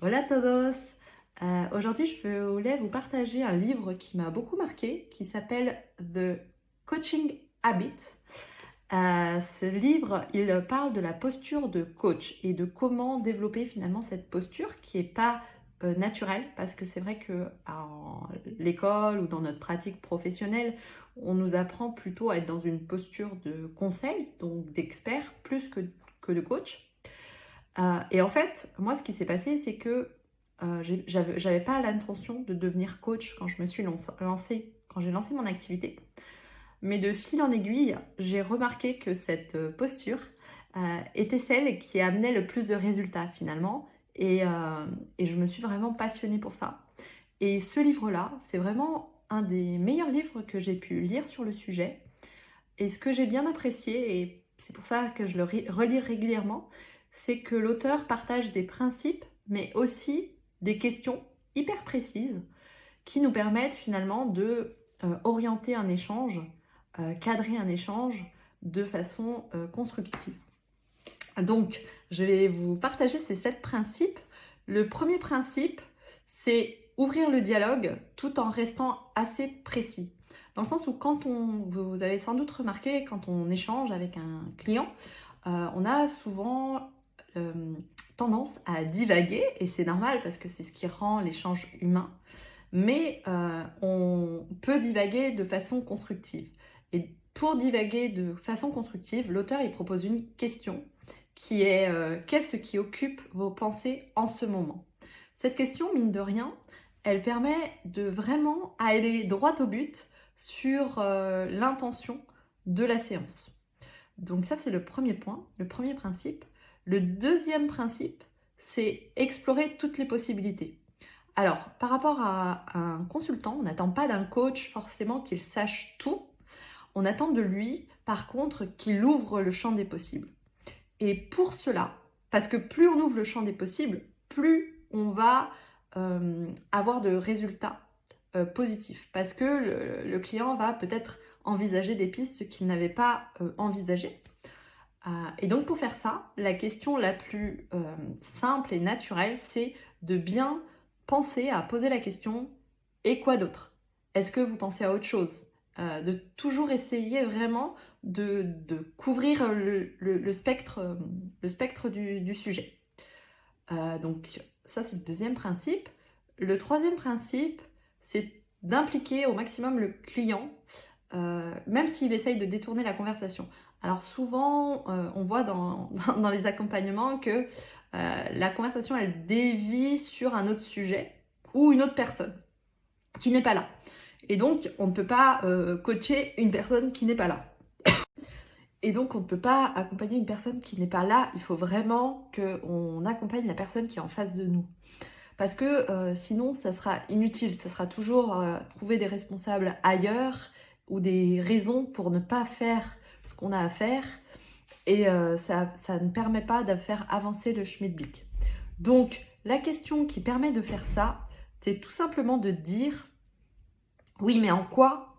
Hola todos! Aujourd'hui, je voulais vous partager un livre qui m'a beaucoup marqué, qui s'appelle The Coaching Habit. Ce livre, il parle de la posture de coach et de comment développer finalement cette posture qui n'est pas naturelle, parce que c'est vrai que à l'école ou dans notre pratique professionnelle, on nous apprend plutôt à être dans une posture de conseil, donc d'expert, plus que de coach. Et en fait, moi, ce qui s'est passé, c'est que j'avais pas l'intention de devenir coach quand je me suis lancée, quand j'ai lancé mon activité. Mais de fil en aiguille, j'ai remarqué que cette posture était celle qui amenait le plus de résultats finalement. Et je me suis vraiment passionnée pour ça. Et ce livre-là, c'est vraiment un des meilleurs livres que j'ai pu lire sur le sujet. Et ce que j'ai bien apprécié, et c'est pour ça que je le relis régulièrement, c'est que l'auteur partage des principes, mais aussi des questions hyper précises qui nous permettent finalement de orienter un échange, cadrer un échange de façon constructive. Donc, je vais vous partager ces 7 principes. Le premier principe, c'est ouvrir le dialogue tout en restant assez précis. Dans le sens où vous avez sans doute remarqué, quand on échange avec un client, on a souvent euh, tendance à divaguer, et c'est normal parce que c'est ce qui rend l'échange humain, mais on peut divaguer de façon constructive. Et pour divaguer de façon constructive, l'auteur il propose une question qui est qu'est-ce qui occupe vos pensées en ce moment? Cette question, mine de rien, elle permet de vraiment aller droit au but sur l'intention de la séance. Donc ça, c'est le premier point, le premier principe. Le deuxième principe, c'est explorer toutes les possibilités. Alors, par rapport à un consultant, on n'attend pas d'un coach forcément qu'il sache tout. On attend de lui, par contre, qu'il ouvre le champ des possibles. Et pour cela, parce que plus on ouvre le champ des possibles, plus on va avoir de résultats positifs. Parce que le client va peut-être envisager des pistes qu'il n'avait pas envisagées. Et donc pour faire ça, la question la plus simple et naturelle, c'est de bien penser à poser la question « et quoi d'autre ?» Est-ce que vous pensez à autre chose? De toujours essayer vraiment de couvrir le spectre du sujet. Donc ça, c'est le deuxième principe. Le troisième principe, c'est d'impliquer au maximum le client, même s'il essaye de détourner la conversation. Alors souvent, on voit dans les accompagnements que la conversation, elle dévie sur un autre sujet ou une autre personne qui n'est pas là. Et donc, on ne peut pas coacher une personne qui n'est pas là. Et donc, on ne peut pas accompagner une personne qui n'est pas là. Il faut vraiment qu'on accompagne la personne qui est en face de nous. Parce que sinon, ça sera inutile. Ça sera toujours trouver des responsables ailleurs ou des raisons pour ne pas faire ce qu'on a à faire. Et ça ne permet pas de faire avancer le schmilblick. Donc, la question qui permet de faire ça, c'est tout simplement de dire « Oui, mais en quoi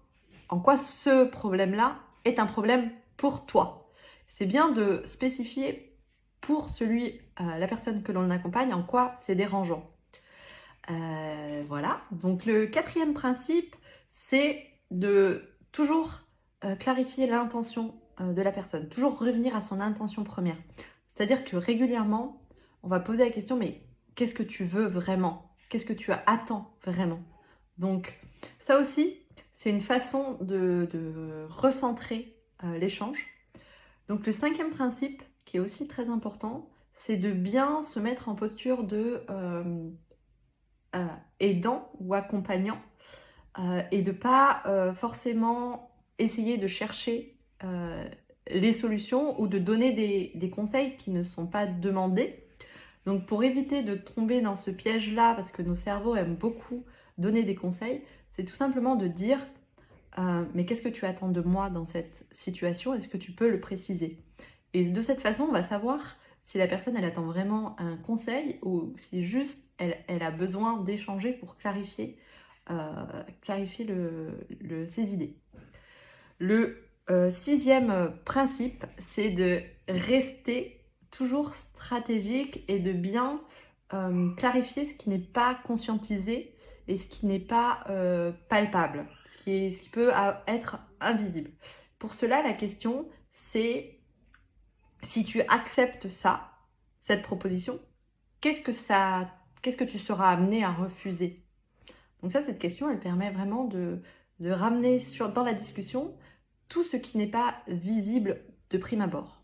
ce problème-là est un problème pour toi ?» C'est bien de spécifier pour la personne que l'on accompagne, en quoi c'est dérangeant. Voilà. Donc le quatrième principe, c'est de toujours clarifier l'intention de la personne, toujours revenir à son intention première. C'est-à-dire que régulièrement, on va poser la question, mais qu'est-ce que tu veux vraiment? Qu'est-ce que tu attends vraiment? Donc ça aussi, c'est une façon de recentrer l'échange. Donc le cinquième principe, qui est aussi très important, c'est de bien se mettre en posture de aidant ou accompagnant et de pas forcément essayer de chercher les solutions ou de donner des conseils qui ne sont pas demandés. Donc pour éviter de tomber dans ce piège-là, parce que nos cerveaux aiment beaucoup donner des conseils, c'est tout simplement de dire mais qu'est-ce que tu attends de moi dans cette situation? Est-ce que tu peux le préciser? Et de cette façon, on va savoir si la personne, elle attend vraiment un conseil ou si juste elle a besoin d'échanger pour clarifier ses idées. Le sixième principe, c'est de rester toujours stratégique et de bien clarifier ce qui n'est pas conscientisé et ce qui n'est pas palpable, ce qui peut être invisible. Pour cela, la question, c'est si tu acceptes ça, cette proposition, qu'est-ce que tu seras amené à refuser? Donc ça, cette question, elle permet vraiment de ramener dans la discussion tout ce qui n'est pas visible de prime abord.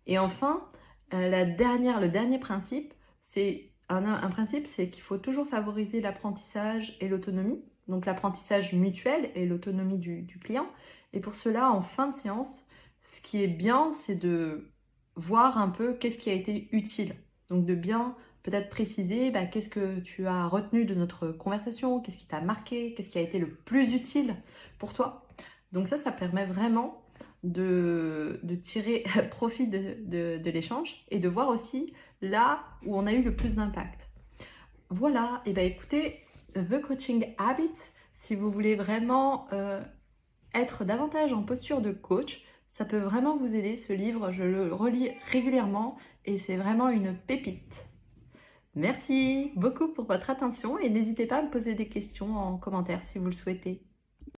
Et enfin, le dernier principe, c'est un principe, c'est qu'il faut toujours favoriser l'apprentissage et l'autonomie, donc l'apprentissage mutuel et l'autonomie du client. Et pour cela, en fin de séance, ce qui est bien, c'est de voir un peu qu'est-ce qui a été utile. Donc de bien peut-être préciser qu'est-ce que tu as retenu de notre conversation, qu'est-ce qui t'a marqué, qu'est-ce qui a été le plus utile pour toi. Donc ça permet vraiment de tirer profit de l'échange et de voir aussi là où on a eu le plus d'impact. Voilà, et écoutez, The Coaching Habits, si vous voulez vraiment être davantage en posture de coach, ça peut vraiment vous aider, ce livre, je le relis régulièrement et c'est vraiment une pépite. Merci beaucoup pour votre attention et n'hésitez pas à me poser des questions en commentaire si vous le souhaitez.